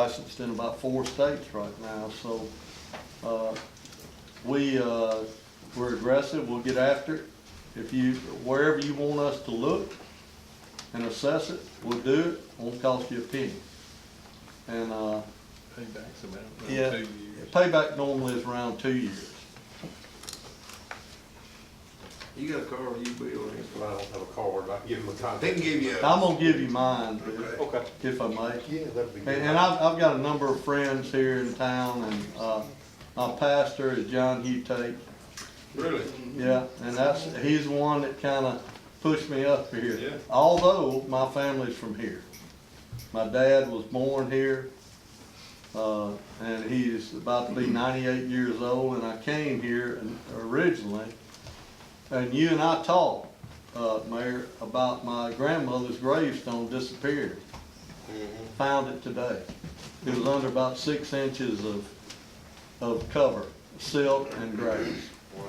licensed in about 4 states right now, so we're aggressive. We'll get after it. If wherever you want us to look and assess it, we'll do it. Won't cost you a penny. And Payback's about yeah, 2 years. payback normally is around 2 years. You got a card, you bill, Well, I don't have a card, I can give them a contact. they can give you I'm gonna give you mine, Okay. if I may. Yeah, that'd be good. And I've got a number of friends here in town, and my pastor is John Hugh Tate. Really? Yeah, and he's the one that kind of pushed me up here. Yeah. Although my family's from here. My dad was born here, and he's about to be 98 years old, and I came here originally, and you and I talked, Mayor, about my grandmother's gravestone disappeared. Found it today. It was under about 6 inches of cover, silt and grass. Wow.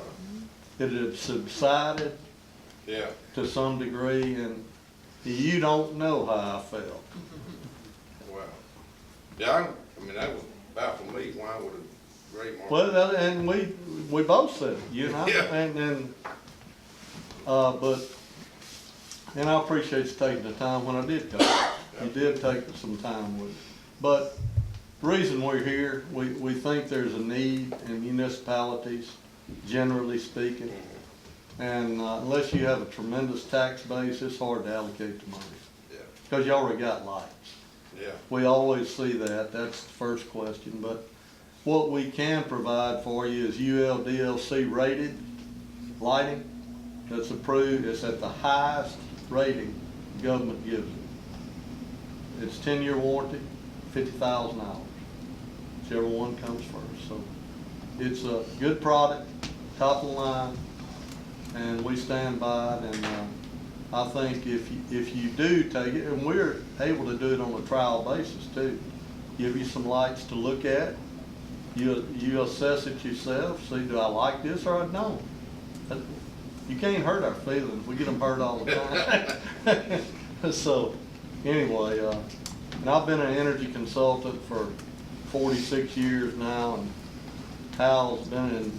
It had subsided Yeah. to some degree, and you don't know how I felt. Wow. Yeah, I mean, that was about for me. Why would a great market? Well, and we both said it, you and I, Yeah. but I appreciate you taking the time when I did come. You did take some time with it. But the reason we're here, we think there's a need in municipalities, generally speaking. And unless you have a tremendous tax base, it's hard to allocate the money. Yeah. Because you already got lights. Yeah. We always see that, that's the first question, but what we can provide for you is ULDLC rated lighting that's approved. It's at the highest rating the government gives it. It's 10-year warranty, $50,000, whichever one comes first. So it's a good product, top of the line, and we stand by it. And I think if you do take it, and we're able to do it on a trial basis too, give you some lights to look at, you assess it yourself, see, do I like this or I don't? You can't hurt our feelings, we get them hurt all the time. So anyway, and I've been an energy consultant for 46 years now, and Hal's been in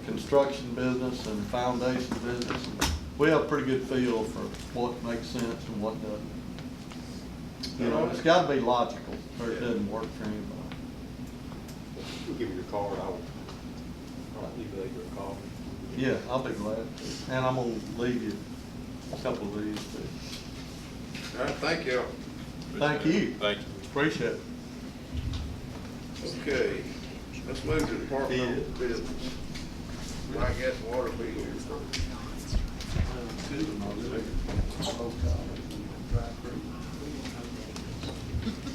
construction business and foundation business. We have a pretty good feel for what makes sense and what doesn't. You know, it's gotta be logical, or it doesn't work for anybody. We'll give you your card, I'll leave your card. Yeah, I'll be glad to. And I'm gonna leave you a couple of these too. All right, thank you. Thank you. Thank you. Appreciate it. Okay, let's move to the Department of Business. My gas and water bill.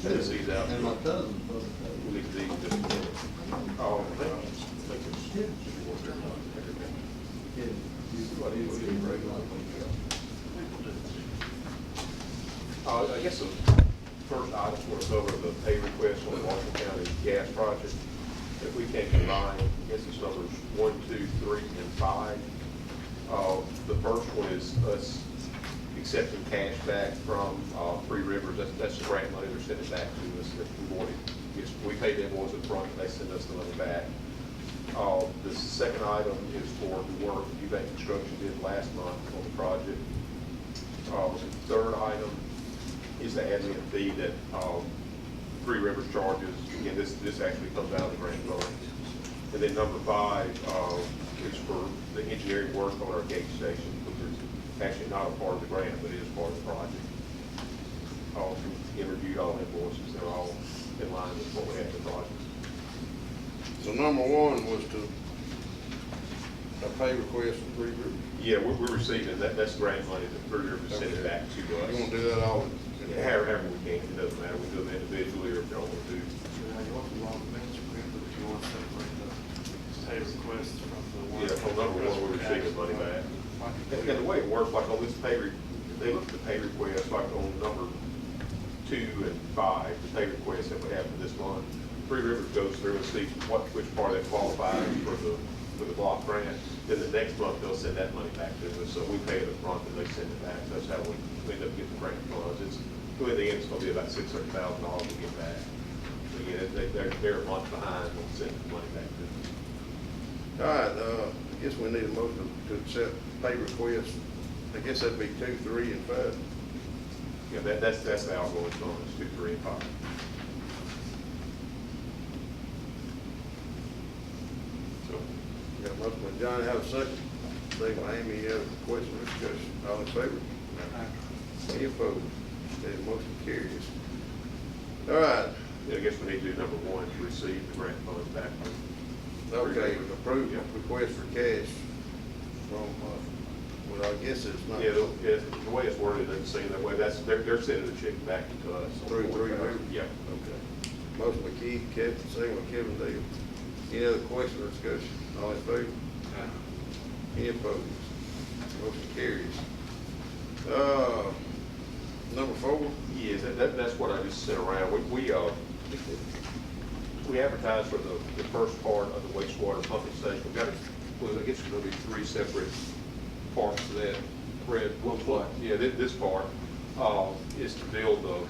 Send these out. And my cousin. We'll leave these just a minute. Oh, I guess the first item was over the pay request on the Marshall County gas project. If we can combine, I guess it's numbers 1, 2, 3, and 5. The first one is us accepting cash back from Three Rivers. That's the grant money they're sending back to us that we wanted. We pay them once up front, and they send us the money back. The second item is for the work that UBank Construction did last month on the project. The third item is the admin fee that Three Rivers charges. Again, this actually comes out of the grant fund. And then number 5 is for the engineering work on our gate station, which is actually not a part of the grant, but it is part of the project. We reviewed all invoices; they're all in line with what we had in the project. So number 1 was to a pay request from Three Rivers. Yeah, we're receiving that. That's grant money that Three Rivers sent it back to You us. want to do that all? Yeah, however we can, it doesn't matter. We do them individually, or if y'all want to do. Pay requests from the one. Yeah, on number 1, we're receiving money back. And the way it works, like on this they look at the pay request, like on number 2 and 5, the pay request that we have for this month. Three Rivers goes through and sees which part that qualifies for the block grant. Then the next month they'll send that money back to us. So we pay it up front and they send it back. That's how we end up getting the grant funds. In the end, it's going to be about $600,000 we get back. they're a month behind on sending the money back to them. All right, I guess we need a motion to accept pay requests. I guess that'd be 2, 3, and 5. Yeah, that's the outgoing funds, 2, 3, and 5. So, Got a motion by Johnny, have a second. Second by Amy, have a question or discussion. All in favor? Any opposed? That motion carries. All right, yeah, I guess we need to do number 1, to receive the grant funds back. okay, approve request for cash from, well, I guess it's not. Yeah, the way it's worded doesn't seem that way. They're sending the check back to us. Through River? Yeah. Okay. Motion by Keith, Kevin, second by Kevin Dale. Any other question or discussion? All in favor? Any opposed? Motion carries. Number 4? Yes, that's what I just sent around. We advertised for the first part of the wastewater pumping station. We've got, well, I guess it's going to be 3 separate parts to that. Fred, yeah, this part is to build the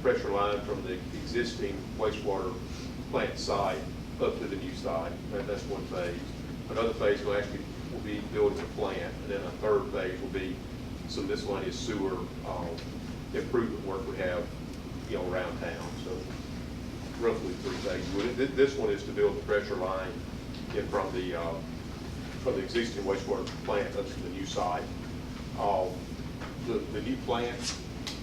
pressure line from the existing wastewater plant site up to the new site. That's one phase. Another phase will be building the plant, and then a third phase will be some miscellaneous sewer improvement work we have, around town. So roughly 3 phases. This one is to build the pressure line in from the existing wastewater plant up to the new site. The new plant,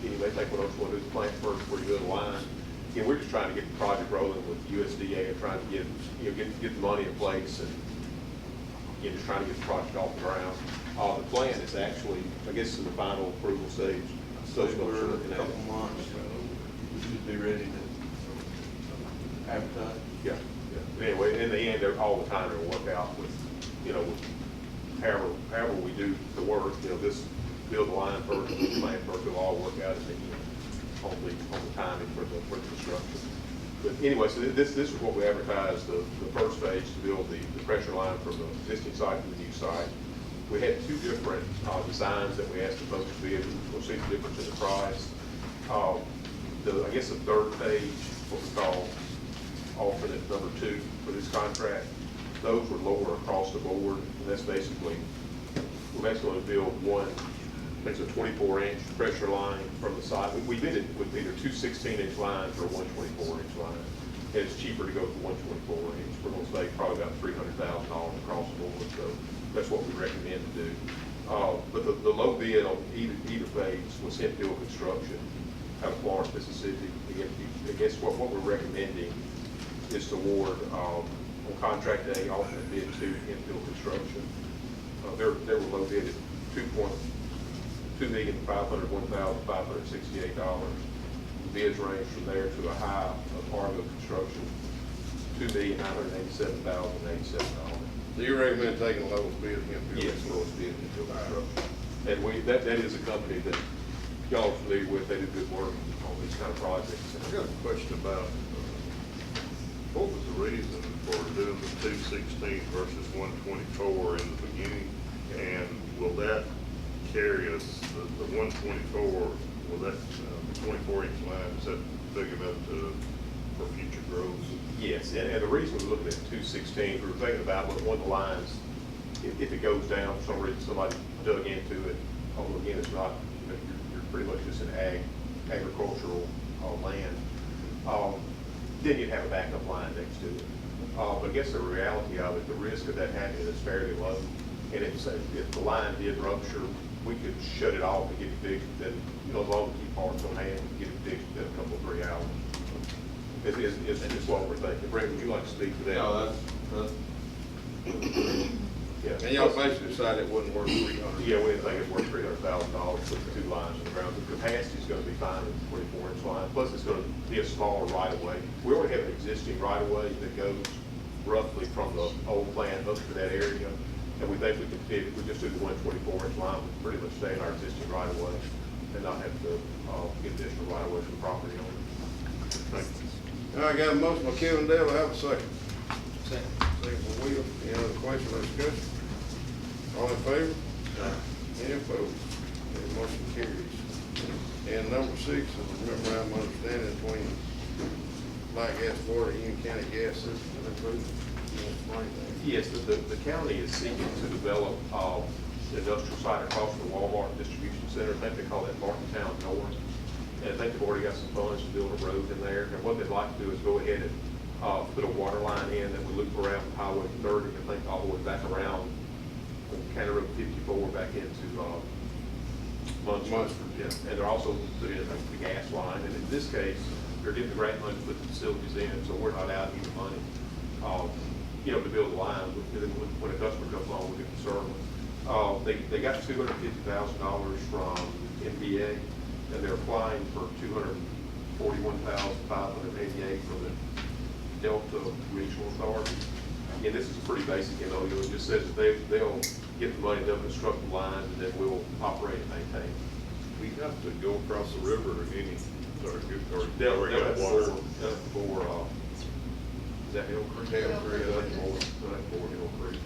you may think, well, we'll do the plant first before you build the line. Again, we're just trying to get the project rolling with USDA and trying to get the money in place and just trying to get the project off the ground. The plan is actually, I guess, in the final approval stage. So We're looking a at couple it. months, we should be ready to advertise. Yeah. Anyway, in the end, all the time it'll work out with, with however we do the work, this build the line first, the plan first, it'll all work out in the end, on the timing for the construction. But anyway, so this is what we advertised, the first phase to build the pressure line from the existing site to the new site. We had 2 different designs that we asked the folks to bid. We'll see the difference in the price. I guess the third page, what we call alternate number 2 for this contract, those were lower across the board. And that's basically, we're basically going to build one, it's a 24-inch pressure line from the site. We did it with either 2 16-inch lines or 1 24-inch line. And it's cheaper to go with 1 24-inch. We're going to save probably about $300,000 across the board. So that's what we recommend to do. But the low bid on either phase was Hemphill Construction out of Florence, Mississippi. I guess what we're recommending is to award on contract day alternate bid to Hemphill Construction. They were low bid at $2,501,568. Bids range from there to a high of Argo Construction, $2,987,087. Do you recommend taking the lowest bid again? Yes, lowest bid in Hemphill Construction. And that is a company that y'all are familiar with. They do good work on these kind of projects. I got a question about, what was the reason for doing the 216 versus 124 in the beginning? And will that carry us, the 124, will that, the 24-inch line, is that big enough for future growth? Yes, and the reason we're looking at 216, we were thinking about one of the lines, if it goes down, for some reason somebody dug into it, although again, it's not, you're pretty much just an agricultural land, then you'd have a backup line next to it. But I guess the reality of it, the risk of that happening is fairly low. And if the line did rupture, we could shut it off and get it fixed, then, as long as we keep parts on hand, we can get it fixed in a couple, 3 hours. It's what we're thinking. Brett, would you like to speak to that? No, that's, Yeah. And y'all basically decided it wasn't worth $300,000. Yeah, we didn't think it's worth $300,000 to put the 2 lines in the ground. The capacity is going to be fine with the 24-inch line. Plus, it's going to be a smaller right-of-way. We already have an existing right-of-way that goes roughly from the old plant up to that area. And we think we can fit, if we just do the 124-inch line, we pretty much stay in our existing right-of-way and not have to get additional right-of-way from the property owner. Thank you. All right, got a motion by Kevin Dale, have a second. Second by Will. Any other question or discussion? All in favor? Any opposed? Any motion carries. And number 6 is a memorandum of understanding between like gas board, Union County gas system improvement. You want to explain that? Yes, the county is seeking to develop, the industrial site across from the Walmart distribution center. I think they call that Martintown North. And I think they've already got some funds to build a road in there. And what they'd like to do is go ahead and, put a water line in that would loop around Highway 30, I think all the way back around County Road 54 back into, Munford. Yeah, and they're also putting in the gas line. And in this case, they're getting the grant money to put the facilities in, so we're not out any money, you know, to build the line. When a customer comes along, we get the service. They got $250,000 from NBA, and they're applying for $241,588 from the Delta Regional Authority. Again, this is pretty basic, you know, it just says that they'll get the money, they'll construct the lines, and then we'll operate and maintain. We have to go across the river or any, or They'll already have got water. for, is that Hill Creek? Hill Creek. Yeah, that's more Hill Creek.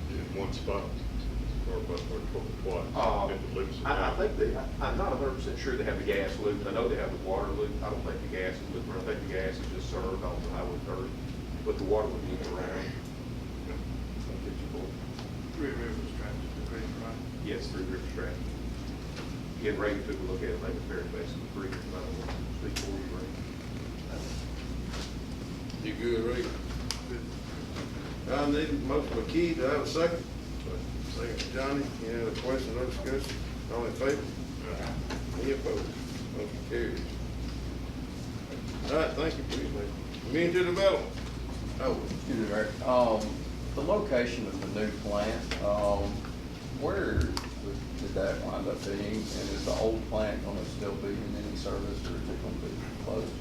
In one spot, or what? If it loops it I down. think I'm not 100% sure they have the gas loop. I know they have the water loop. I don't think the gas is looped. I think the gas is just served on the Highway 30, but the water would be around. Three Rivers Traffic Creek, right? Yes, through River Stratton. Again, Ray took a look at it, they was very basic, agree, I don't want to speak for you, Ray. You good, Ray? I need a motion by Keith, do I have a second? Second by Johnny, any other questions or discussion? All in favor? Any opposed? Motion carries. All right, thank you, please, mate. Community development. Oh, Excuse me, Mayor. The location of the new plant, where did that wind up being? And is the old plant gonna still be in any service, or is it gonna be closed?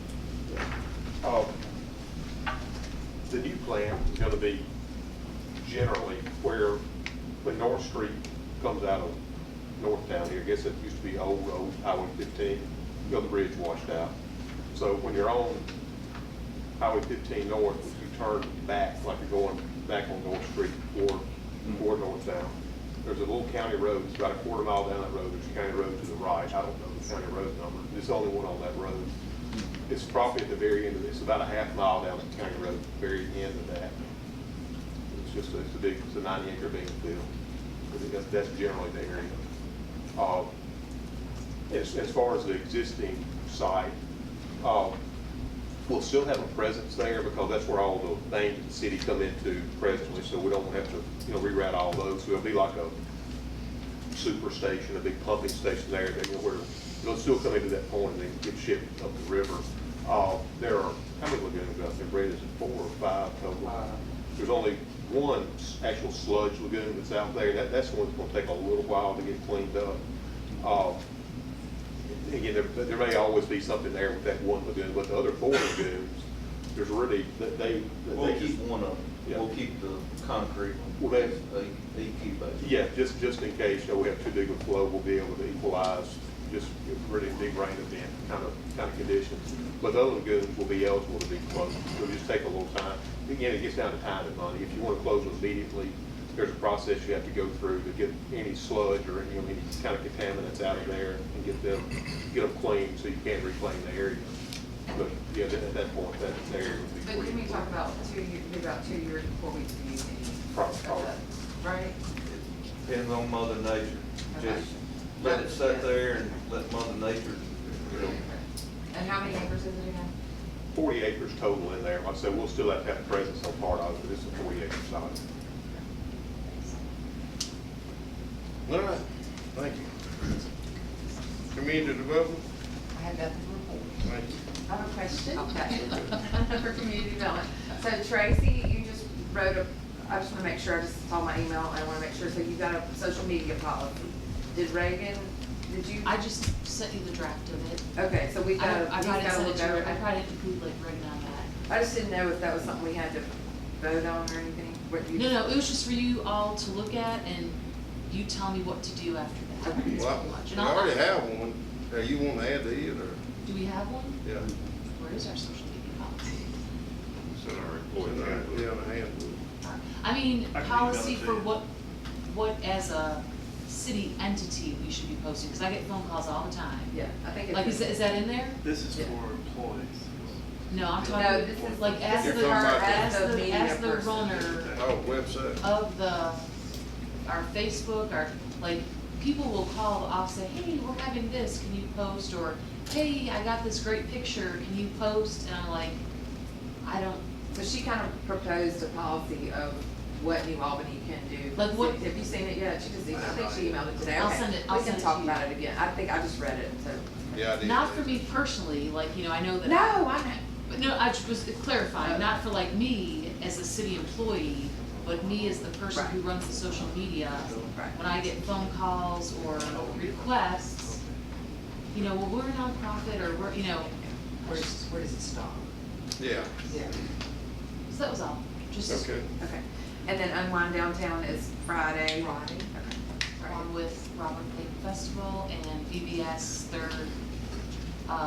The new plant is gonna be generally where, when North Street comes out of Northtown here, I guess it used to be old Highway 15, you know, the bridge washed out. So when you're on Highway 15 North, if you turn back, like you're going back on North Street toward Northtown, there's a little county road, it's about a quarter mile down that road, there's a county road to the right, I don't know the county road number, it's the only one on that road. It's probably at the very end of this, about a half mile down the county road, very end of that. It's a 90-acre bean field. That's generally the area. As far as the existing site, we'll still have a presence there because that's where all the things that the city come into presently, so we don't have to, you know, reroute all those. So it'll be like a super station, a big pumping station there, that, you know, where it'll still come into that point and then get shipped up the river. There are, how many lagoons out there, Brett? Is it 4 or 5 total? There's only one actual sludge lagoon that's out there. That's the one that's gonna take a little while to get cleaned up. Again, there may always be something there with that one lagoon, but the other 4 lagoons, there's really, We'll keep one of them. Yeah. We'll keep the concrete Well, one, that's- EQ basically. yeah, just in case, you know, we have too big a flow, we'll be able to equalize just really big rain event kind of conditions. But the other lagoons will be eligible to be closed. It'll just take a little time. Again, it gets down to time and money. If you want to close them immediately, there's a process you have to go through to get any sludge or any kind of contaminants out of there and get them clean so you can reclaim the area. But yeah, at that point, that area would be But free. can we talk about 2 years, about 2 years before we can use any Probably. of that, right? Depends on Mother Nature. Just let it sit there and let Mother Nature, you know. And how many acres is it again? 40 acres total in there. Like I said, we'll still have to have presence on part of it, but it's a 40-acre site. all right, thank you. Community development, I had nothing to report. thank you. I have a question. For community development. So Tracy, you just wrote I just want to make sure, I just saw my email, and I want to make sure, so you got a social media policy. Did Reagan, did you? I just sent you the draft of it. Okay, so we I got, probably he's didn't got to send it look to over her. I it. probably didn't include like Reagan on that. I just didn't know if that was something we had to vote on or anything. What you? No, it was just for you all to look at and you tell me what to do after that. It's Well, pretty much. we And I'll- already have one, you want to add to it, or? Do we have one? Yeah. Where is our social media policy? It's in our employee handbook. Yeah, on the handbook. I mean, I can policy email it to for you. what as a city entity we should be posting, because I get phone calls all the time. Yeah, I think it's. Like, is that in there? This is Yeah. for employees. No, I'm No, talking, this is like, as You're the, talking about as media as the person. runner Oh, website. of our Facebook, like, people will call the office, say, hey, we're having this, can you post? Or, hey, I got this great picture, can you post? And I'm like, I don't, So she kind of proposed a policy of what New Albany can do. Like what- Have you seen it yet? She just, I think she emailed it today. I'll Okay. send it- I'll We send can it talk to you. about it again. I think I just read it, so. Yeah, I did. not for me personally, like, you know, I know that. No, I know. But no, I just was clarifying, not for like me as a city employee, but me as the person who Right. runs the social media. Right. When I get phone calls or requests, you know, well, we're a nonprofit or we're, you know, Where does it stop? Yeah. Yeah. so that was all, just Okay. Okay. And then Unwind Downtown is Friday. Friday, Okay. along with Robert Clayton Festival and VBS, their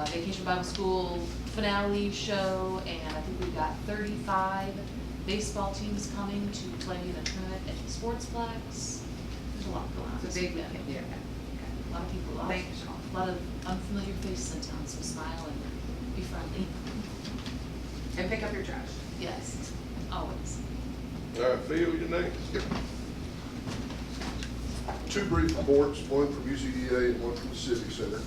Vacation Bible School finale show, and I think we've got 35 baseball teams coming to play in a tournament at the Sportsplex. There's a lot going on. It's a big this weekend, weekend. yeah. A lot of people, Thanks. a lot of unfamiliar faces in town, so smile and be friendly. And pick up your trash. Yes, always. All right, Phil, you're next. Two brief reports, one from UCDA and one from the Civic Center.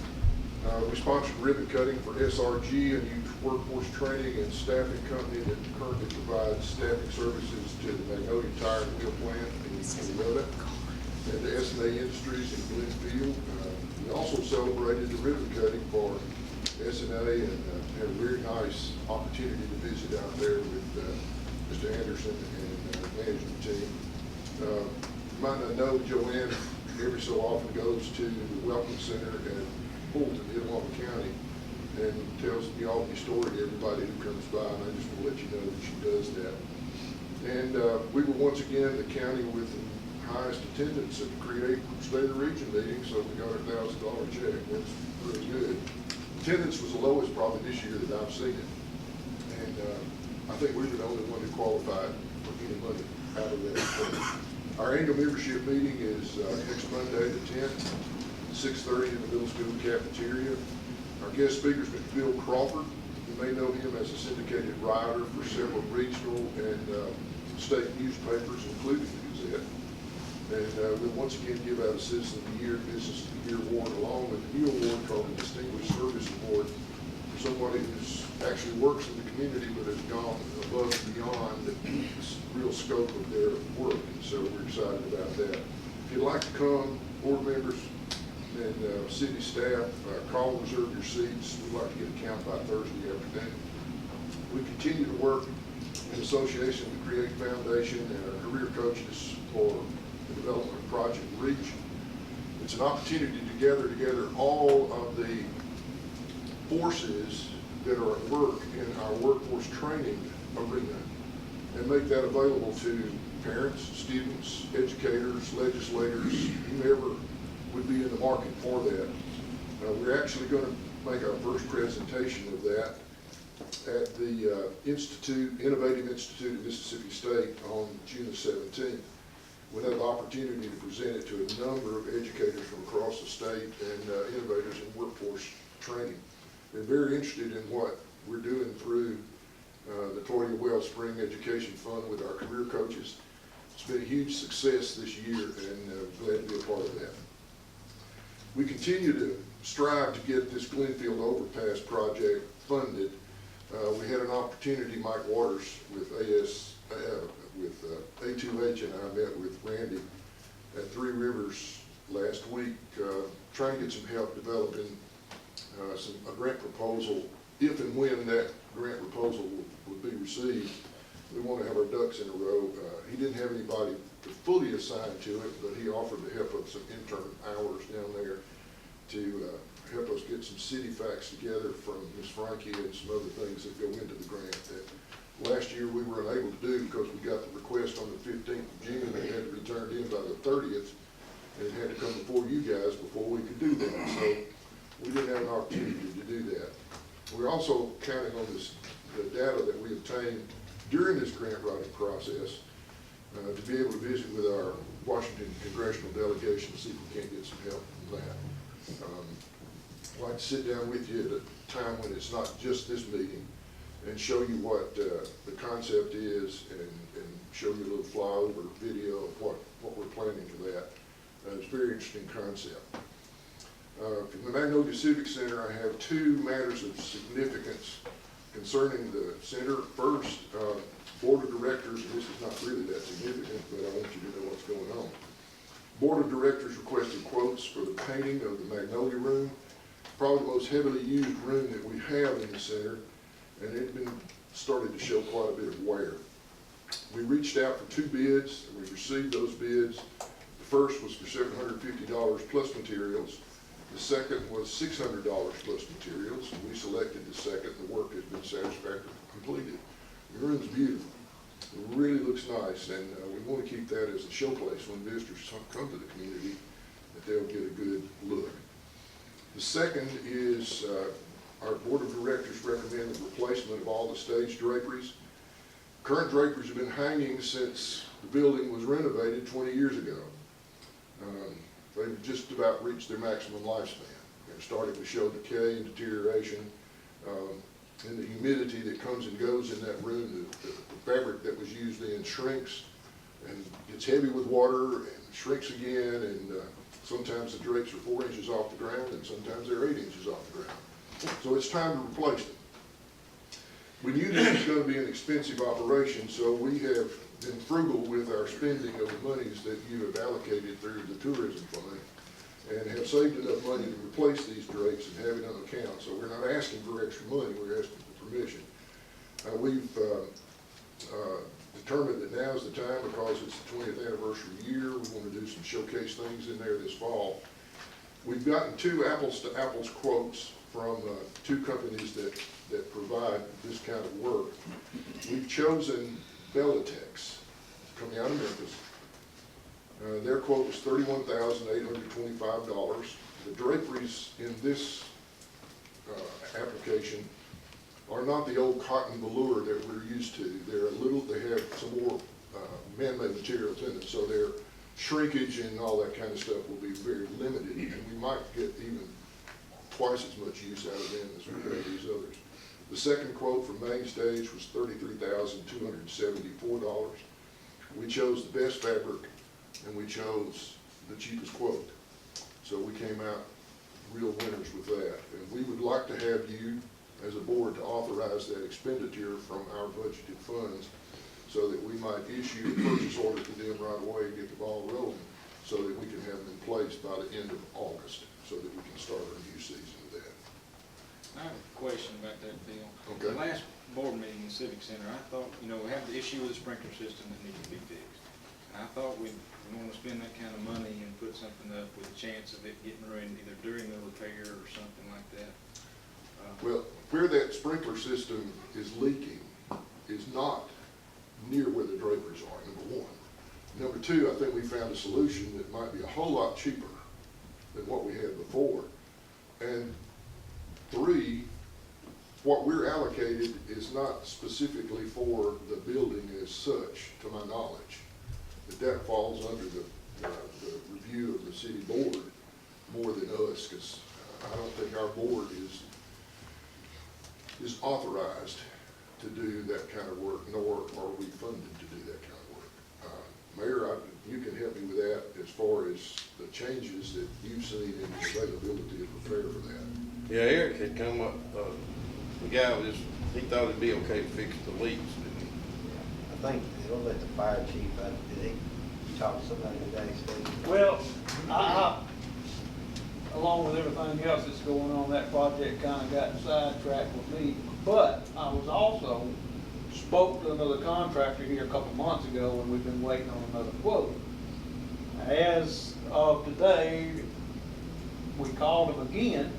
We sponsored ribbon cutting for SRG, a youth workforce training and staffing company that currently provides staffing services to the Magnolia Tire and Wheel Plant in Minnesota and to NA Industries in Glenfield. We also celebrated the ribbon cutting for SNA and had a very nice opportunity to visit out there with Mr. Anderson and management team. You might not know, Joanne every so often goes to the Welcome Center at Fulton, Itawamba County, and tells the Albany story to everybody who comes by, and I just want to let you know that she does that. And we were once again the county with the highest attendance at the Create State of the Region meeting, so we got a $1,000 check. That's really good. Attendance was the lowest probably this year that I've seen it. And I think we were the only one who qualified for any money out of that. Our annual membership meeting is next Monday, the 10th, 6:30 in the middle school cafeteria. Our guest speaker is Mr. Bill Crawford. You may know him as a syndicated writer for several regional and state newspapers, including the Gazette. And we'll once again give out a Citizen of the Year, Business of the Year award, along with a new award called the Distinguished Service Award for somebody who's actually works in the community but has gone above and beyond the real scope of their work. And so we're excited about that. If you'd like to come, board members and city staff, call and reserve your seats. We'd like to get a count by Thursday afternoon. We continue to work in association with the Create Foundation and our career coaches for the development of Project Reach. It's an opportunity to gather together all of the forces that are at work in our workforce training arena and make that available to parents, students, educators, legislators, whomever would be in the market for that. We're actually going to make our first presentation of that at the Innovative Institute of Mississippi State on June the 17th. We'll have the opportunity to present it to a number of educators from across the state and innovators in workforce training. They're very interested in what we're doing through the Toria Wellspring Education Fund with our career coaches. It's been a huge success this year, and glad to be a part of that. We continue to strive to get this Glenfield Overpass project funded. We had an opportunity, Mike Waters with A2H and I met with Randy at Three Rivers last week, trying to get some help developing a grant proposal. If and when that grant proposal would be received, we want to have our ducks in a row. He didn't have anybody to fully assign to it, but he offered to help us some intern hours down there to help us get some city facts together from Ms. Frankie and some other things that go into the grant that last year we were unable to do because we got the request on the 15th of June and it had to be turned in by the 30th, and it had to come before you guys before we could do that. So we didn't have an opportunity to do that. We're also counting on the data that we obtained during this grant writing process to be able to visit with our Washington congressional delegation to see if we can't get some help from that. I'd like to sit down with you at a time when it's not just this meeting and and show you what the concept is and show you a little flyover video of what we're planning for that. It's a very interesting concept. From the Magnolia Civic Center, I have two matters of significance concerning the center. First, Board of Directors, and this is not really that significant, but I want you to know what's going on. Board of Directors requested quotes for the painting of the Magnolia Room, probably the most heavily used room that we have in the center, and it had been started to show quite a bit of wear. We reached out for 2 bids, and we received those bids. The first was for $750 plus materials. The second was $600 plus materials, and we selected the second. The work has been satisfactorily completed. The room's beautiful. It really looks nice, and we want to keep that as a showplace when visitors come to the community, that they'll get a good look. The second is our Board of Directors recommend the replacement of all the stage draperies. Current draperies have been hanging since the building was renovated 20 years ago. They've just about reached their maximum lifespan. They're starting to show decay and deterioration, and the humidity that comes and goes in that room. The fabric that was used then shrinks and gets heavy with water and shrinks again, and sometimes the drapes are 4 inches off the ground and sometimes they're 8 inches off the ground. So it's time to replace them. We knew this was going to be an expensive operation, so we have been frugal with our spending of the monies that you have allocated through the tourism fund, and have saved enough money to replace these drapes and have it on account. So we're not asking for extra money, we're asking for permission. We've determined that now's the time, because it's the 20th anniversary year. We want to do some showcase things in there this fall. We've gotten 2 apples to apples quotes from 2 companies that provide this kind of work. We've chosen Bellatex, coming out of Memphis. Their quote was $31,825. The draperies in this application are not the old cotton velour that we're used to. They have some more man-made materials in it, so their shrinkage and all that kind of stuff will be very limited, and we might get even twice as much use out of them as we have these others. The second quote from Mainstage was $33,274. We chose the best fabric, and we chose the cheapest quote. So we came out real winners with that. And we would like to have you, as a board, to authorize that expenditure from our budgeted funds, so that we might issue a purchase order to them right away and get the ball rolling, so that we can have them in place by the end of August, so that we can start our new season with that. I have a question about that, Bill. Okay. The last board meeting in the Civic Center, I thought, we have the issue with the sprinkler system that needs to be fixed. And I thought we want to spend that kind of money and put something up with a chance of it getting ruined either during the repair or something like that. Well, where that sprinkler system is leaking is not near where the draperies are, number one. Number two, I think we found a solution that might be a whole lot cheaper than what we had before. And three, what we're allocated is not specifically for the building as such, to my knowledge. That falls under the review of the city board more than us, because I don't think our board is authorized to do that kind of work, nor are we funded to do that kind of work. Mayor, you can help me with that as far as the changes that you've seen in the availability of repair for that. Yeah, Eric had come up, the guy he thought it'd be okay to fix the leaks, didn't he? I think he'll let the fire chief, did he talk to somebody today, Steve? Well, I, along with everything else that's going on, that project kind of got sidetracked with me. But I was also spoke to another contractor here a couple months ago, and we've been waiting on another quote. As of today, we called them again,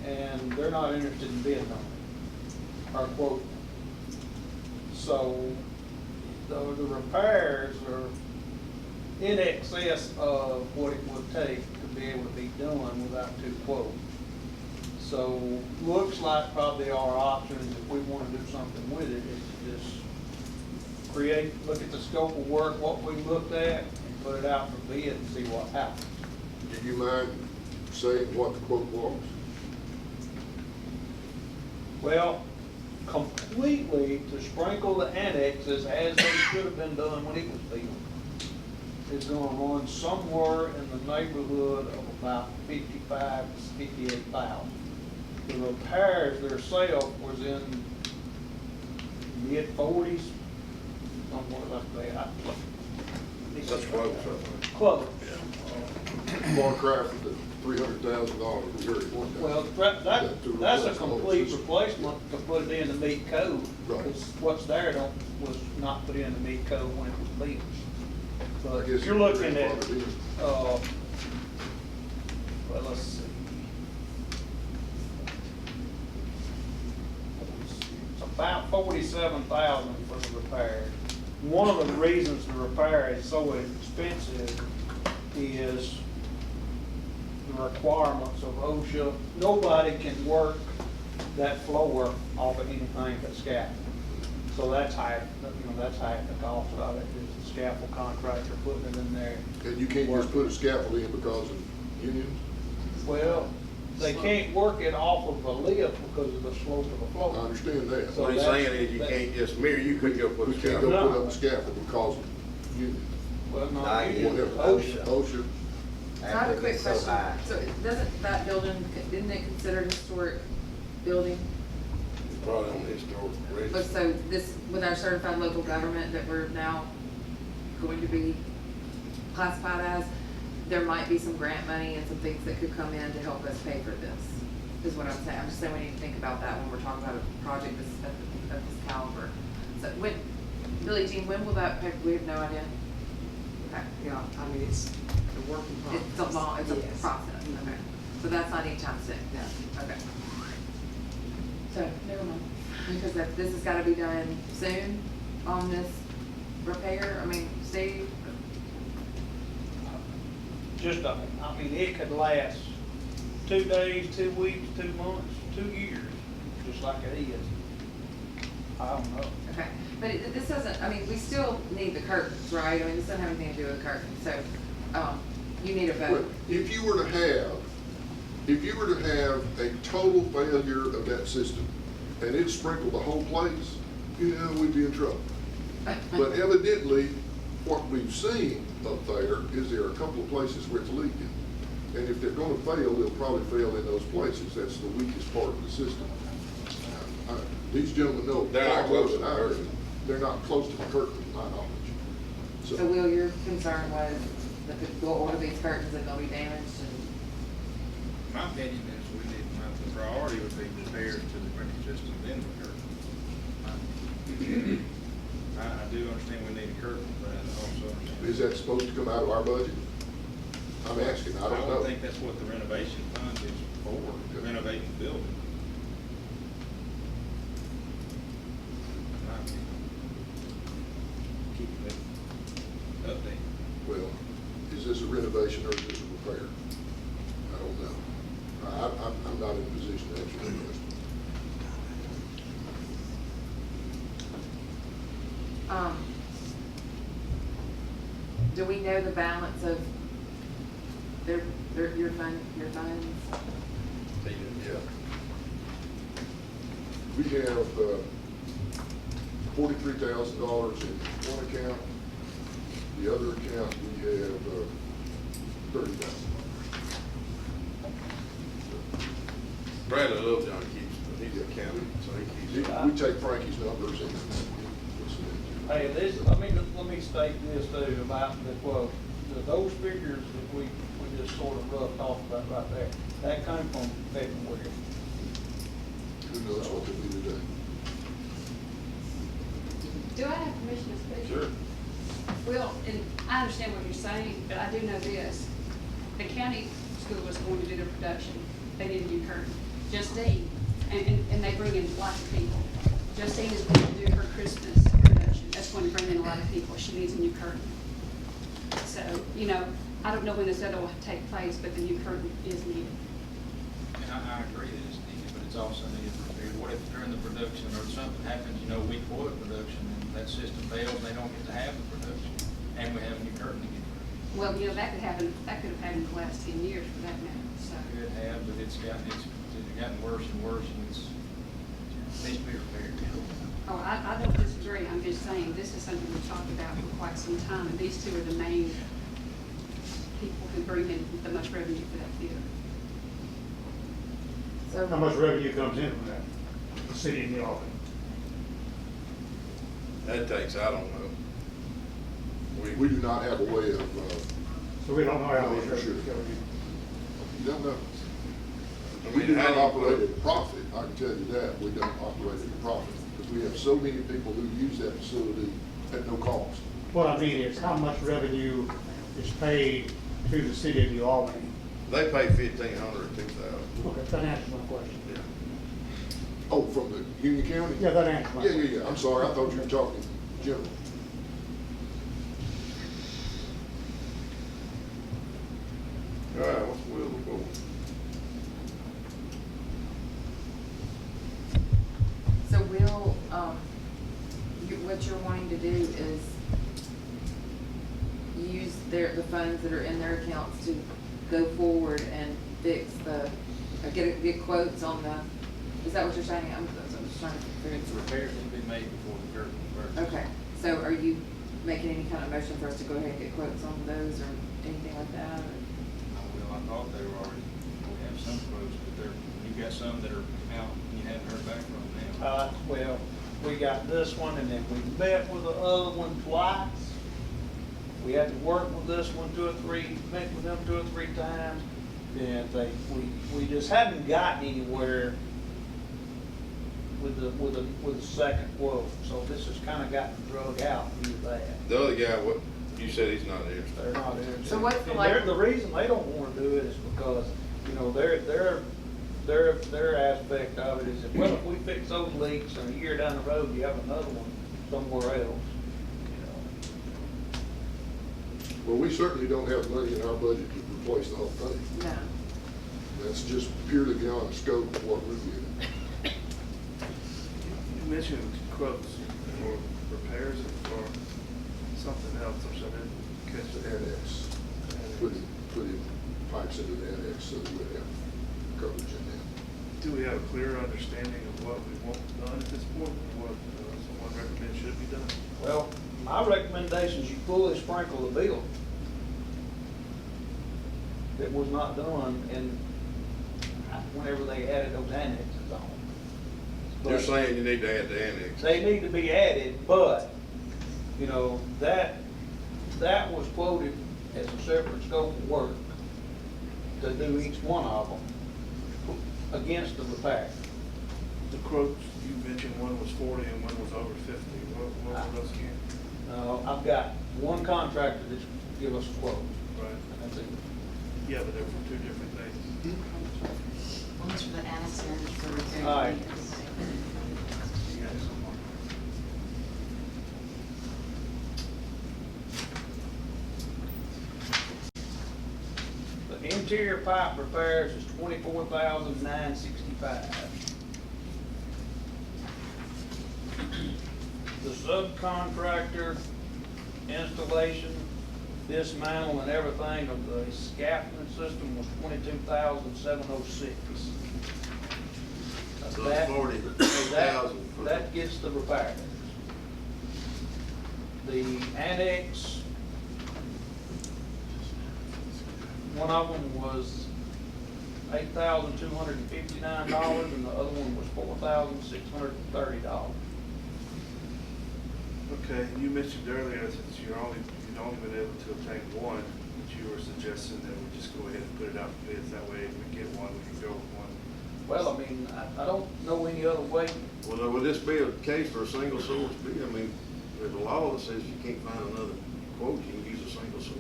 and they're not interested in bidding on it, our quote. So the repairs are in excess of what it would take to be able to be done without 2 quotes. So looks like probably our options, if we want to do something with it, is to just look at the scope of work, what we looked at, and put it out for bid and see what happens. Do you mind saying what the quote was? Well, completely to sprinkle the annexes as they should have been done when it was built, is gonna run somewhere in the neighborhood of about 55 to 58,000. The repairs themselves was in mid-40s, somewhere like that. That's close, I think. Close. Far cry from the $300,000 we heard at one time. Well, that's a complete replacement to put it in the meat code. Right. Because what's there was not put in the meat code when it was built. I But guess you're looking at, grandfathered in. well, let's see. It's about 47,000 for the repair. One of the reasons the repair is so expensive is the requirements of OSHA. Nobody can work that floor off of anything but scaffold. So that's half, that's half the cost of it, is the scaffold contractor putting it in there. And you can't just put a scaffold in because of unions? Well, they can't work it off of a lift because of the slope of the I floor. understand that. So What he's that's- saying is you can't just, Mary, you couldn't go put We a can't scaffold. go put up a scaffold because of unions. Well, Nah, not you- union, Whatever. OSHA. OSHA. So I have a quick question. So doesn't that building, isn't it considered historic building? Probably on the historic But register. so this, with our certified local government that we're now going to be classified as, there might be some grant money and some things that could come in to help us pay for this, is what I'm saying. I'm just saying we need to think about that when we're talking about a project of this caliber. So when, Billie Jean, when will that pay, we have no idea? Okay. Yeah, I mean, it's a work in progress. It's a long, it's a Yes. process, okay. So that's not anytime soon? No. Okay. So, never mind, because this has gotta be done soon on this repair, I mean, Steve? Just, I mean, it could last 2 days, 2 weeks, 2 months, 2 years, just like it is. I don't know. Okay, but this doesn't, I mean, we still need the curtains, right? I mean, this doesn't have anything to do with curtains, so, you need a Well, vote. if you were to have a total failure of that system and it sprinkled the whole place, we'd be in trouble. But evidently, what we've seen up there is there are a couple of places where it's leaking. And if they're gonna fail, they'll probably fail in those places. That's the weakest part of the system. These gentlemen know. They're not far more close to than the I do. curtain. They're not close to the curtain, to my knowledge. So Will, your concern was that we'll order these curtains and they'll be damaged and, My opinion is we need, the priority would be repairs to the sprinkler system, then the curtain. I do understand we need a curtain, but I also understand. Is that supposed to come out of our budget? I'm asking, I don't know. don't think that's what the renovation fund is for, renovating the building. My opinion. Keeping it updated. Well, is this a renovation or is this a repair? I don't know. I'm not in a position to answer that question. do we know the balance of your funds? Yeah. We have $43,000 in one account. The other account, we have $30,000. Bradley loves John Keeps, but he's a county, so he keeps. We take Frankie's numbers and. Hey, let me state this too about the quote. Those figures that we just sort of roughed off about right there, that came from February. Who knows what they'll be today? Do I have permission to speak? Sure. Well, and I understand what you're saying, but I do know this. The county school was going to do their production. They did a new curtain. Justine, and they bring in lots of people. Justine is going to do her Christmas production. That's going to bring in a lot of people. She needs a new curtain. So, I don't know when this other will take place, but the new curtain is needed. And I agree that it's needed, but it's also needed repaired. What if during the production or something happens, week before the production, and that system fails, and they don't get to have the production, and we have a new curtain again? Well, that could happen, that could have happened in the last 10 years for that matter, so. Could have, but it's gotten worse and worse, and it's, needs to be repaired. Oh, I don't disagree, I'm just saying, this is something we've talked about for quite some time, and these two are the main people who bring in the most revenue for that theater. So. How much revenue comes in from that, the city of New Albany? That takes, I don't know. We do not have a way of, So we don't know how No, these for revenues sure. go in. you don't know. I We mean, do how not do you operate put- at a profit, I can tell you that, we don't operate at a profit, because we have so many people who use that facility at no cost. What I mean is, how much revenue is paid to the city of New Albany? They pay 1,500 or 2,000. Okay, that answers my question. Oh, from the Union County? Yeah, that answers my Yeah, question. yeah, I'm sorry, I thought you were talking general. All right, what's the will of the board? So we'll, what you're wanting to do is use the funds that are in their accounts to go forward and fix get quotes on is that what you're saying? I'm just trying to figure The it repairs need to be made before the curtain converts. Okay, so are you making any kind of motion for us to go ahead and get quotes on those or anything like that? Or? Well, I thought they were already, we have some quotes, but you got some that are out and you haven't heard back from them now. Well, we got this one, and then we met with the other one twice. We had to work with this one met with them 2 or 3 times, and we just hadn't gotten anywhere with the second quote, so this has kind of gotten drug out due to that. The other guy, what, you said he's not here. They're not there. So what's the And the reason they don't wanna do it is because, you know, their aspect of it is that, well, if we fix those leaks and a year down the road, you have another one somewhere else, you know. Well, we certainly don't have money in our budget to replace the whole thing. No. That's just purely beyond the scope of what we're getting. You mentioned quotes for repairs and for something else, which I didn't catch. The annex, put in pipes into the annex so that we have coverage in there. Do we have a clearer understanding of what we want done at this point, and what someone recommends should be done? Well, my recommendation is you fully sprinkle the bill. That was not done whenever they added those annexes on. You're But saying you need to add the annex. they need to be added, but, you know, that was quoted as a separate scope of work to do each one of them against the repair. The quotes, you mentioned one was 40 and one was over 50. What were those again? I've got one contractor that's give us a quote. Right. That's it. Yeah, but they're for 2 different things. One's for the annex and one's for repairing. All right. You got some more. The interior pipe repairs is $24,965. The subcontractor installation, dismantle and everything of the scaffolding system was $22,706. So That- 40,000 for- That gets the repairs. The annex, one of them was $8,259 and the other one was $4,630. Okay, and you mentioned earlier that you'd only been able to obtain one, that you were suggesting that we just go ahead and put it out for bids, that way if we get one, we can go with one. Well, I mean, I don't know any other way. Well, would this be a case for a single source bid? I mean, there's a law that says you can't find another quote, you can use a single source.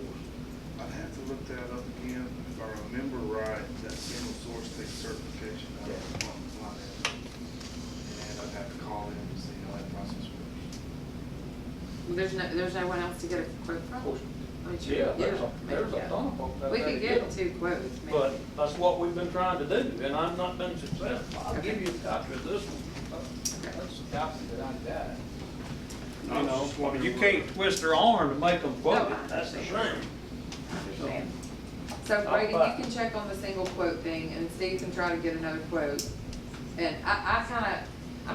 I'd have to look that up again. If I remember right, that single source takes certification out of the department. And I'd have to call in and see how that process works. There's no one else to get a quote from? I mean, sure, Yeah, there's a yeah. ton of folks out We there could to get them. 2 quotes, maybe. But that's what we've been trying to do, and I've not been successful. I'll give you a copy of this one. That's a copy that I got. You know, I mean, you can't twist their arm to make them quote No, it, that's the I thing. understand. So Reagan, you can check on the single quote thing and Steve can try to get another quote. And I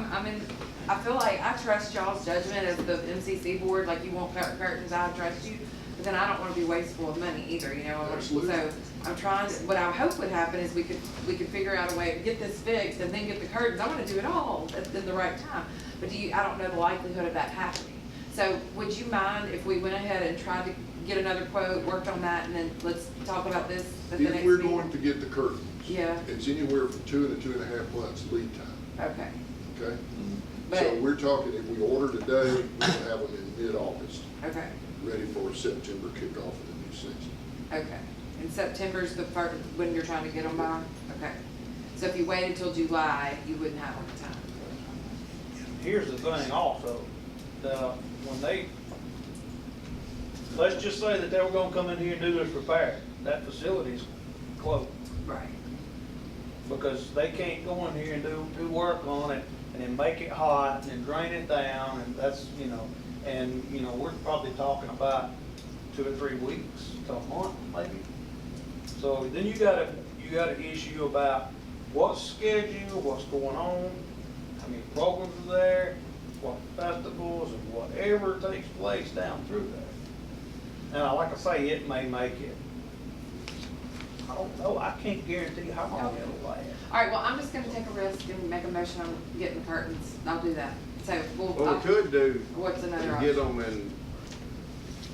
I mean, I feel like I trust y'all's judgment as the MCC board, like you won't cut curtains, I trust you, but then I don't wanna be wasteful of money either, you know? Absolutely. So I'm trying, what I hope would happen is we could figure out a way to get this fixed and then get the curtains. I wanna do it all at the right time, but I don't know the likelihood of that happening. So would you mind if we went ahead and tried to get another quote, worked on that, and then let's talk about this at the next If meeting? we're going to get the curtains. Yeah. It's anywhere from 2 to 2.5 months lead time, Okay. okay? But- So we're talking, if we order today, we'll have them in mid-August, Okay, ready for September kickoff of the new season. okay. And September's the part when you're trying to get them by? Okay. So if you waited till July, you wouldn't have enough time. Here's the thing also, when they, let's just say that they were gonna come in here and do this repair, that facility's closed. Right. Because they can't go in here and do work on it and then make it hot and then drain it down, and that's, we're probably talking about 2 or 3 weeks to a month maybe. So then you got an issue about what's scheduled, what's going on, how many programs are there, what festivals and whatever takes place down through there. Now, like I say, it may make it, I don't know, I can't guarantee how long it'll last. All right, well, I'm just gonna take a risk and make a motion on getting the curtains. I'll do that. So What we could do What's another is option? get them and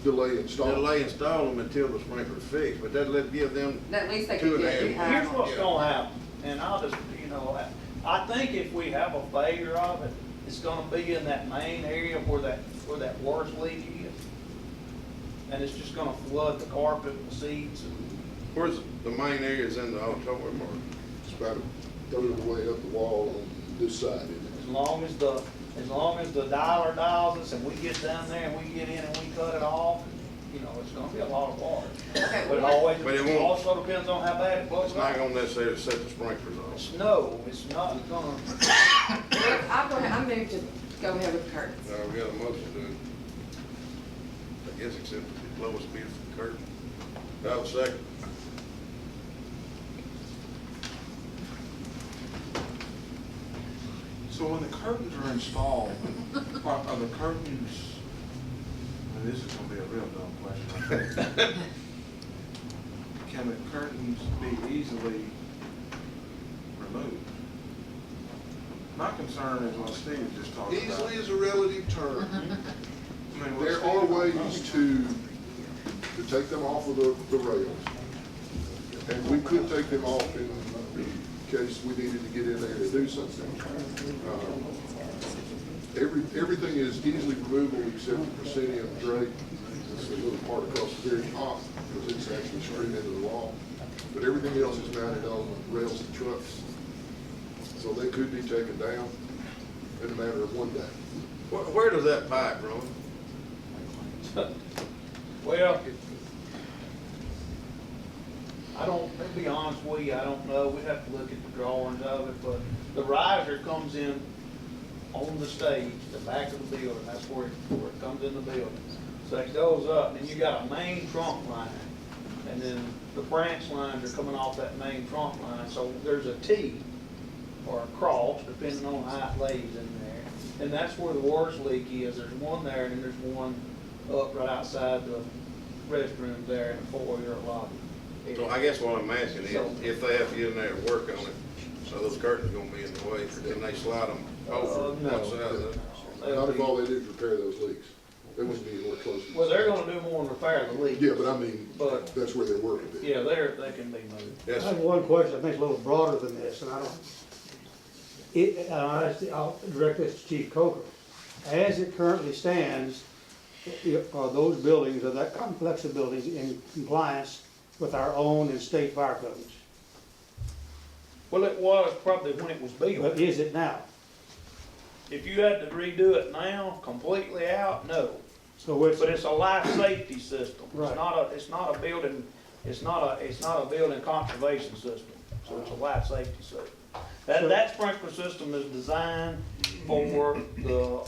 Delay install. install them until the sprinkler's fixed, but that'd give them At least they 2.5 could get months. half. Here's what's gonna happen, and I'll just, I think if we have a failure of it, it's gonna be in that main area where that worst leak is. And it's just gonna flood the carpet, the seats, and Where's the main areas in the auditorium, or? It's about a third of the way up the wall on this side, isn't it? as long as the dialer dials us and we get down there and we get in and we cut it off, it's gonna be a lot of water. Okay, But it well, always, But it won't- also depends on how bad it blows It's not out. gonna necessarily set the sprinklers off. No, it's not gonna, I'll go ahead, I'm moving to go ahead with the curtains. We got a motion to, I guess, accept the lowest bid for the curtain. Do I have a second? So when the curtains are installed, are the curtains, and this is gonna be a real dumb question, I think. Can the curtains be easily removed? My concern is what Steve was just talking about. Easily is a relative term. I mean, what There Steve are was ways talking to take them off of the rails. And we could take them off in case we needed to get in there to do something. Everything is easily removable except the proscenium drape. It's a little part across the very top because it's actually screwed into the wall. But everything else is mounted on rails and trucks. So they could be taken down in a matter of one day. Where does that pipe run? well, to be honest with you, I don't know, we'd have to look at the drawings of it, but the riser comes in on the stage, the back of the building, that's where it comes in the building. So it goes up, and you got a main trunk line, and then the branch lines are coming off that main trunk line, so there's a T or a cross, depending on how it lays in there. And that's where the worst leak is, there's one there, and then there's one up right outside the restroom there in the foyer lobby. So I guess what I'm asking is, if they have to get in there and work on it, so those curtains gonna be in the way, or can they slide them over No. one side of it? Not if all they did is repair those leaks. They wouldn't be anywhere close to. Well, they're gonna do more than repair the leak. Yeah, but I mean, But- that's where they're working. at. Yeah, they can be moved. Yes, I have sir. one question, I think it's a little broader than this, and I'll direct this to Chief Coker. As it currently stands, are those buildings, or that complex of buildings in compliance with our own and state fire codes? Well, it was probably when it was But built. is it now? If you had to redo it now, completely out, no. So it's, But it's a life safety system. Right. It's not a building conservation system. So it's a life safety system. That sprinkler system is designed for the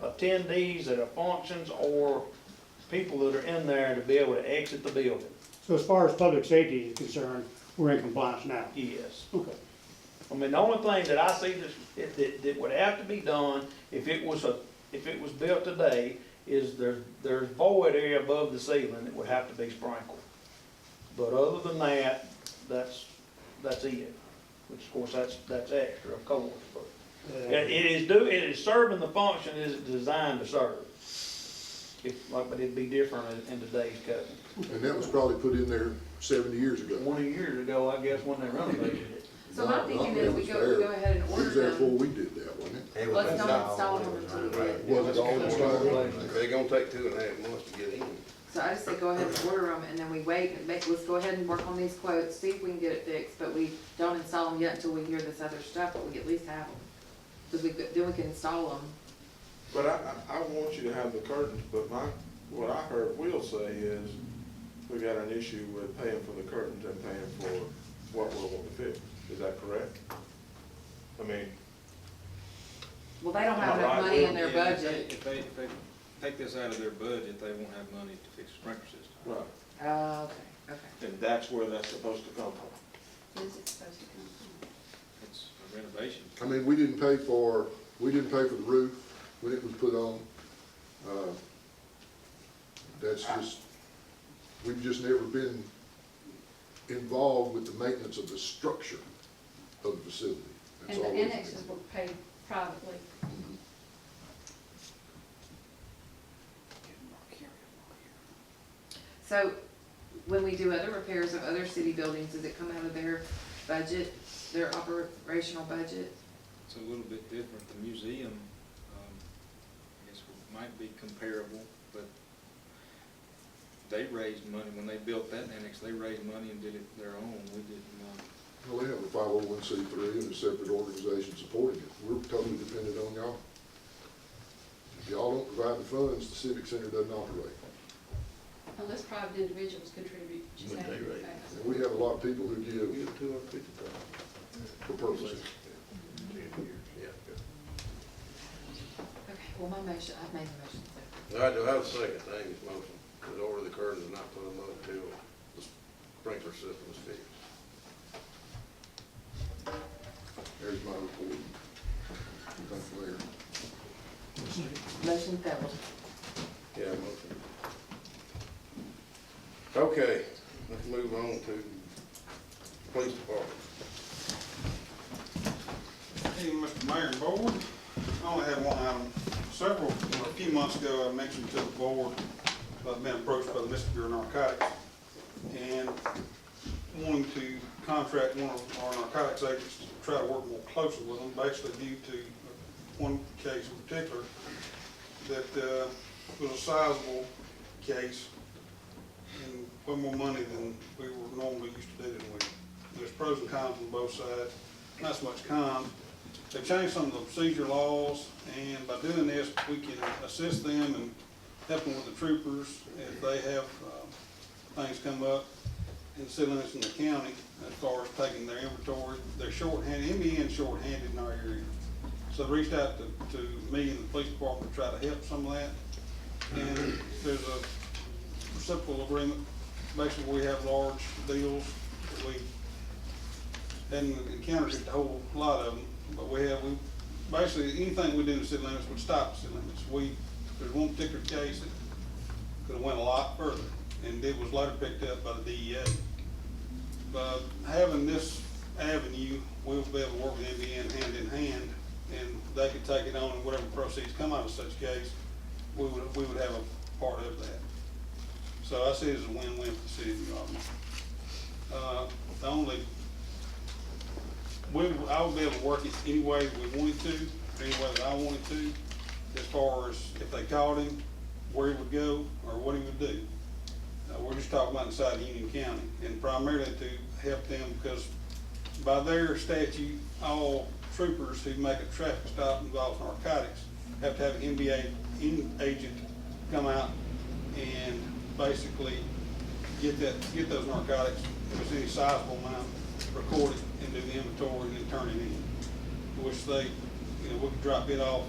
attendees at a functions or people that are in there to be able to exit the building. so as far as public safety is concerned, we're in compliance now? Yes. Okay. I mean, the only thing that I see that would have to be done if it was built today is there's void area above the ceiling that would have to be sprinkled. But other than that, that's it. Which of course, that's extra, of course, but it is serving the function it's designed to serve. But it'd be different in today's code. And that was probably put in there 70 years ago. 20 years ago, I guess, when they renovated it. So my thinking is we go ahead and It order was there before them. we did that, wasn't it? It was Let's don't installed install when them it was until we renovated. get. Was it all installed? They're gonna take 2.5 months to get in. So I just say go ahead and order them, and then we wait, and let's go ahead and work on these quotes, see if we can get it fixed, but we don't install them yet until we hear this other stuff, but we at least have them. Because then we can install them. But I want you to have the curtains, but what I heard Will say is, we got an issue with paying for the curtains and paying for what we're wanting to fix. Is that correct? I mean, Well, they don't have All right, enough money in well, their Yeah, budget. If they take this out of their budget, they won't have money to fix the sprinkler system. right, Okay. and that's where that's supposed to come from. When's it supposed to come from? It's a renovation. I mean, we didn't pay for the roof when it was put on. That's just, we've just never been involved with the maintenance of the structure of the facility. That's And all the we've annexes been. were paid privately. So when we do other repairs of other city buildings, does it come out of their budget, their operational budget? It's a little bit different. The museum, I guess might be comparable, but they raised money, when they built that annex, they raised money and did it their own. We didn't, Well, we have a 501c3 and a separate organization supporting it. We're totally dependent on y'all. If y'all don't provide the funds, the Civic Center doesn't operate. Unless private individuals contribute, which is But they happening rate. fast. And we have a lot of people who give Give 250,000. for purposes. 10 years, yeah. Okay, well, I've made the motion, so. All right, do I have a second to Amy's motion, to order the curtains and not put them up until the sprinkler system is fixed? There's my report. Thank you, Larry. Motion failed. Yeah, motion. Okay, let's move on to police department. Hey, Mr. Mayor and Board, I only have one item. A few months ago, I mentioned to the board, I've been approached by the Mississippi Bureau of Narcotics and wanting to contract one of our narcotics agents to try to work more closely with them, basically due to one case in particular that was a sizable case and way more money than we were normally used to dealing with. There's pros and cons on both sides. Not so much cons. They changed some of the procedure laws, and by doing this, we can assist them and help them with the troopers if they have things come up in city limits in the county as far as taking their inventory. They're short-handed, NBN's short-handed in our area. So they reached out to me and the police department to try to help some of that. And there's a reciprocal agreement. Basically, we have large deals. We hadn't encountered a whole lot of them, but basically, anything we do in the city limits would stop the city limits. There's one particular case that could have went a lot further, and it was later picked up by the DEA. By having this avenue, we'll be able to work with NBN hand in hand, and they could take it on, and whatever proceeds come out of such a case, we would have a part of that. So I see it as a win-win for the city of New Albany. I would be able to work it any way we wanted to, any way that I wanted to, as far as if they called him, where he would go, or what he would do. We're just talking about inside Union County, and primarily to help them, because by their statute, all troopers who make a traffic stop involving narcotics have to have an NBA agent come out and basically get those narcotics, if it's any sizable amount, record it and do the inventory and then turn it in. Which we can drop it off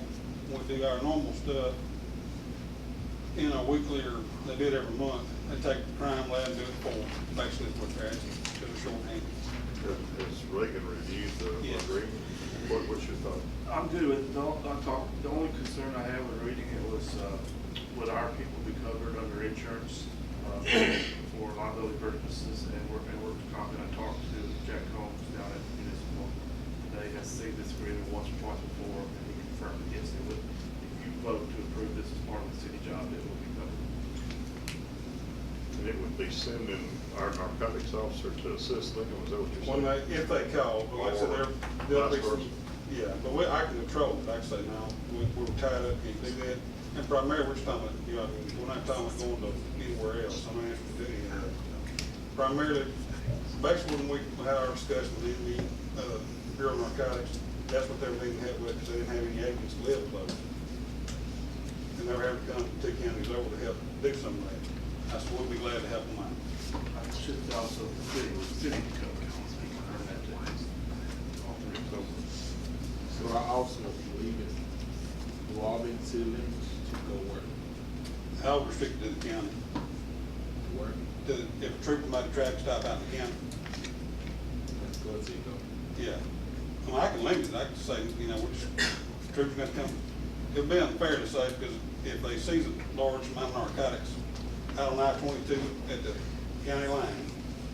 when we do our normal stuff in a weekly, or they do it every month. They take the crime lab and do it for them. Basically, is what they're asking, because they're short-handed. Has Reagan reviewed the Yes. agreement? What's your thought? I'm good with it. The only concern I had when reading it was, would our people be covered under insurance, for liability purposes and work comp? And I talked to Jack Holmes down at Municipal today, has seen this agreement once or twice before, and he confirmed that yes, it would, if you vote to approve this as part of the city job, it will be covered. And it would be sending our narcotics officer to assist them, is that what you're When saying? if they call, but like I said, they'll be, Vice versa. yeah, but I can control it, like I say, now, we're tied up, can't do that. And primarily, we're just talking about, you know, we're not talking about going to anywhere else, I'm not asking to do any of that. Primarily, basically, when we had our discussion with the Bureau of Narcotics, that's what they were needing help with, because they didn't have any agents to live close. And they were having to come from 2 counties over to help do some of that. I said, we'll be glad to help them out. I should also, city cover, confirm that too. All three cover. So our officer will be leaving New Albany city limits to go work. How restricted to the county? Work. If a trooper made a traffic stop out in the county, That's good, so you go. yeah. Well, I can limit it, I can say, you know, which troopers gonna come. It'd be unfair to say, because if they seize a large amount of narcotics out on I-22 at the county line,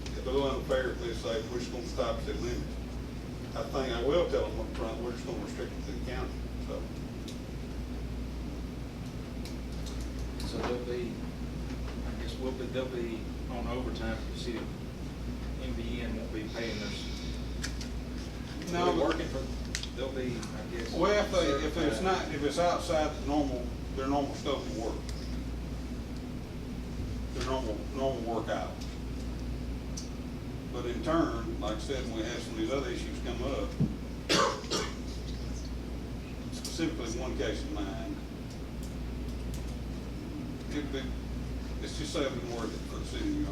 it's a little unfair if they say, we're just gonna stop at the limit. I think I will tell them up front, we're just gonna restrict it to the county, so. So they'll be, I guess, they'll be on overtime for the city. MBN won't be paying us. No, They're but- working for, they'll be, I guess. Well, if it's outside their normal scope of work, their normal work hours. But in turn, like I said, when we have some of these other issues come up, specifically one case in mind, it's just so worth it for the city, you know,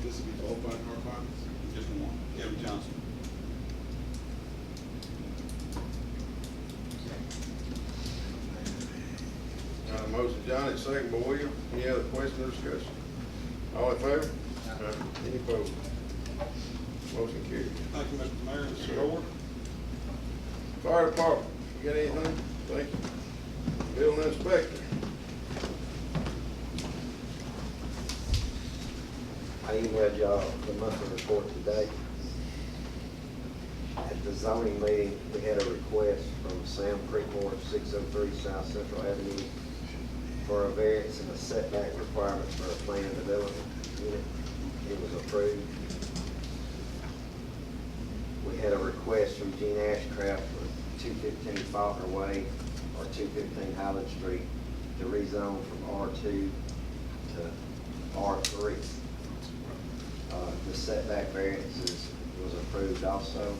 This will be open narcotics. just one, Kevin Johnson. Motion Johnny, second by William. Any other question or discussion? All in favor? Any opposed? Motion carried. Thank you, Mr. Mayor, Mr. Board. Fire department, you got anything? Thank you. Building inspector. I emailed y'all the monthly report today. At the zoning meeting, we had a request from Sam Creekmore, 603 South Central Avenue, for a variance and a setback requirement for a planned development unit. It was approved. We had a request from Gene Ashcraft for 215 Faulkner Way or 215 Highland Street to rezone from R2 to R3. The setback variances was approved also.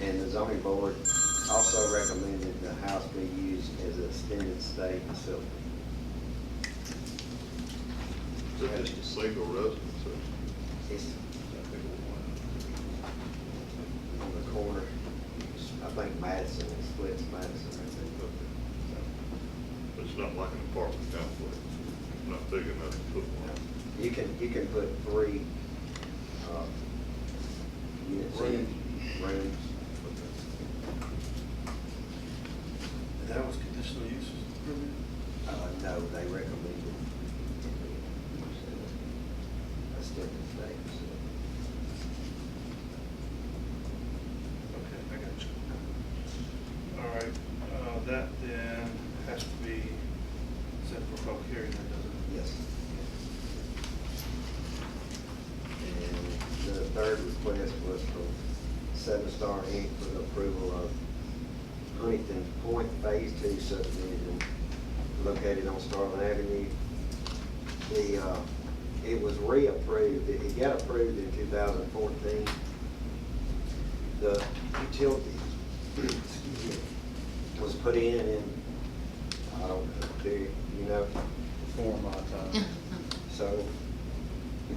And the zoning board also recommended the house be used as an extended stay facility. Is it just a single residence or? It's on the corner, I think Madison, it splits Madison, I think. But it's not like an apartment complex, not big enough to put one. You can put 3 units in, rooms. That was conditional use permit? No, they recommended a extended stay facility. Okay, I got you. All right, that then has to be set for public hearing, then, doesn't it? Yes. And the third request was from 7-Star Inc. for the approval of Huntington Point Phase 2 subdivision located on Starland Avenue. It was reapproved, it got approved in 2014. The utility was put in, I don't know, you know, Before my time. so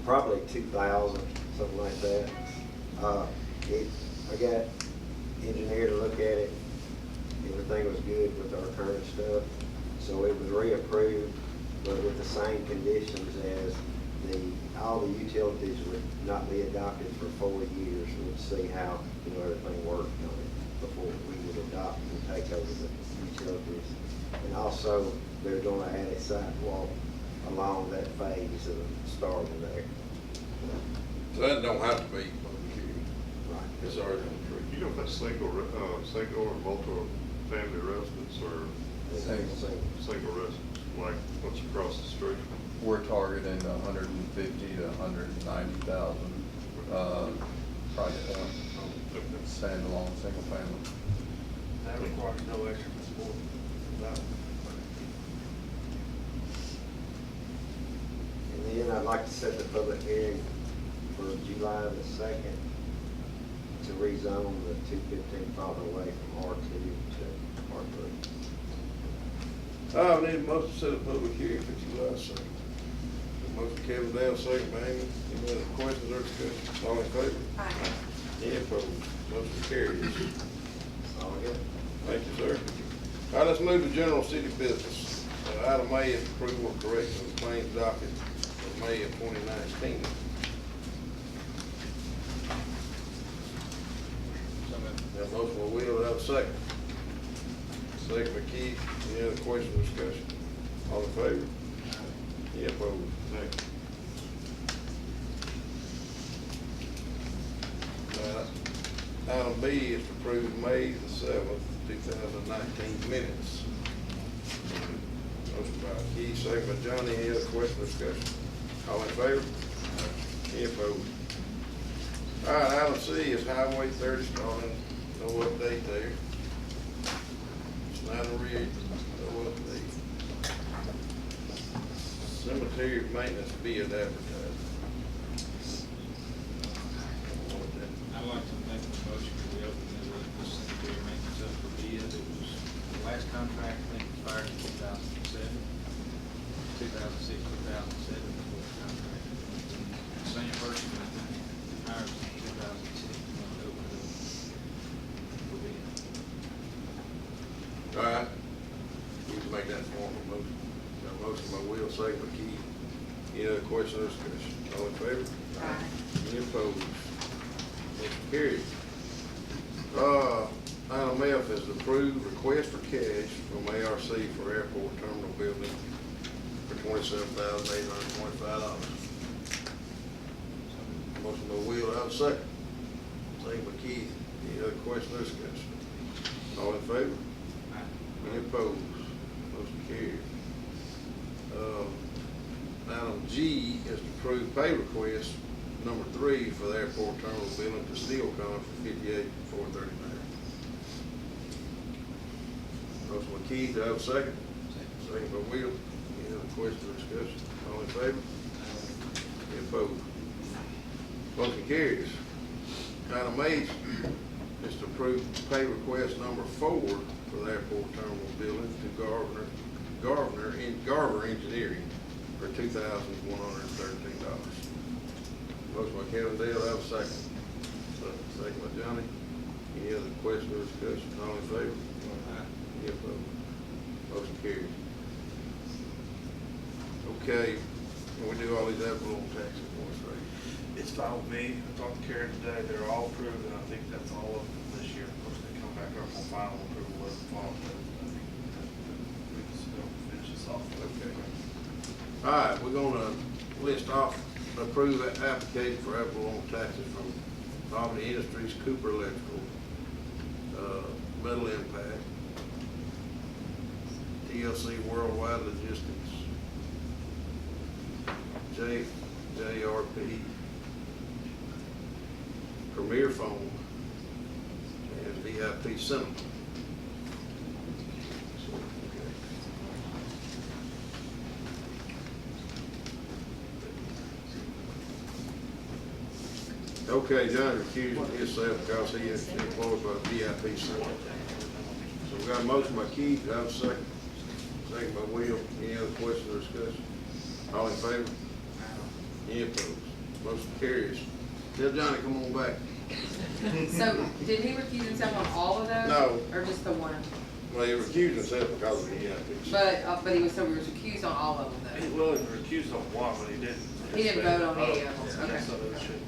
probably 2000, something like that. I got engineer to look at it. Everything was good with our current stuff. So it was reapproved, but with the same conditions as all the utilities would not be adopted for 4 years. We'd see how, everything worked on it before we would adopt and take over the utilities. And also, they're gonna add a sidewalk along that phase of starting there. So that don't have to be public hearing. Right. It's already approved. You know if that's single or multiple family residence or single residence, like what's across the street? We're targeting 150 to 190,000, price point, standalone, single family. That requires no extra support. And then I'd like to set the public hearing for July the 2nd to rezone the 215 Father Way from R2 to R3. I need a motion to set a public hearing for July 2nd. Motion Kevin Dale, second by Amy. Any other questions or discussion? All in favor? Aye. Any opposed? Motion carries. That's all I got. Thank you, sir. All right, let's move to general city business. Item A is approval of correction of claims docket for May of 2019. That motion by Will, have a second. Second by Keith. Any other questions or discussion? All in favor? Any opposed? Thank you. Item B is to approve May the 7th, 2019 minutes. Motion by Keith, second by Johnny. Any other question or discussion? All in favor? Any opposed? All right, item C is Highway 30 starting, no update there. Snyder Ridge, no update. Cemetery maintenance bid advertised. I'd like to make a motion that we open this cemetery maintenance up for bid. It was, the last contract, I think, expired in 2007, 2006, 2007, before the contract. The same person, I think, hired in 2006, when we opened it up for bid. All right, you can make that formal motion. Got a motion by Will, second by Keith. Any other question or discussion? All in favor? Aye. Any opposed? Motion carried. Item F is approved request for cash from ARC for airport terminal building for $27,825. Motion by Will, have a second. Second by Keith. Any other question or discussion? All in favor? Any opposed? Motion carried. Item G is to approve pay request number 3 for the airport terminal building to Steelcon for $58,439. Motion by Keith, do I have a second? Second by Will. Any other question or discussion? All in favor? Any opposed? Motion carries. Item H is to approve pay request number 4 for the airport terminal building to Garver Engineering for $2,113. Motion by Kevin Dale, have a second. Second by Johnny. Any other question or discussion? All in favor? Any opposed? Motion carries. Okay, and we do all these applicable taxes once, right? It's fine with me. I talked to Karen today. They're all approved, and I think that's all of them this year. Of course, they come back up on final approval as the fall, but I think we can still finish this off. Okay. All right, we're gonna list off, approve that application for applicable taxes from Albany Industries, Cooper Electrical, Metal Impact, TLC Worldwide Logistics, JRP, Premier Phone, and VIP Cinema. Okay, John recused himself because he is employed by VIP Center. So we got a motion by Keith, do I have a second? Second by Will. Any other questions or discussion? All in favor? Any opposed? Motion carries. Tell Johnny, come on back. So, did he recuse himself on all of those? No. Or just the one? Well, he recused himself because of the ethics. But he was, so he was accused on all of them He though. was recused on one, but he didn't. He didn't vote on any of them, Oh, okay. so it should,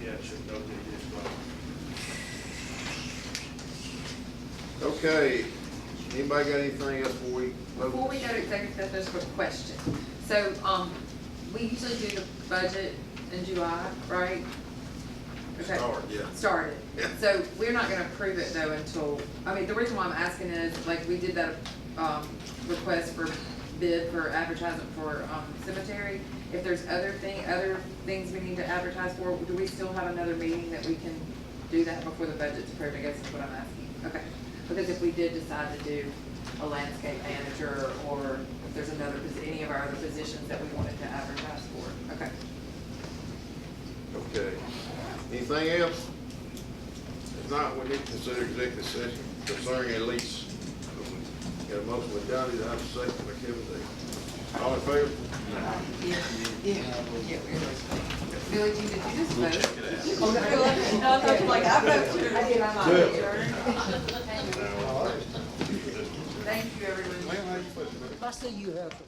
yeah, it should go to his vote. Okay, anybody got anything else before we vote? Before we go to executive session, there's a question. So, we usually do the budget in July, right? Okay. Start, yeah. Started. Yeah. So we're not gonna approve it though until, I mean, the reason why I'm asking is, like, we did that, request for bid for advertisement for, cemetery. If there's other things we need to advertise for, do we still have another meeting that we can do that before the budget's approved, I guess is what I'm asking? Okay. Because if we did decide to do a landscape manager, or if there's any of our other positions that we wanted to advertise for, okay. Okay. Anything else? If not, we need to consider executive session concerning a lease. Got a motion with Johnny, do I have a second by Kevin D. All in favor? Yeah. Billy Jean, did you just vote? Oh, no, no, I was like, I vote too. I did, I'm not Good. sure. Thank you, everyone. I say you have to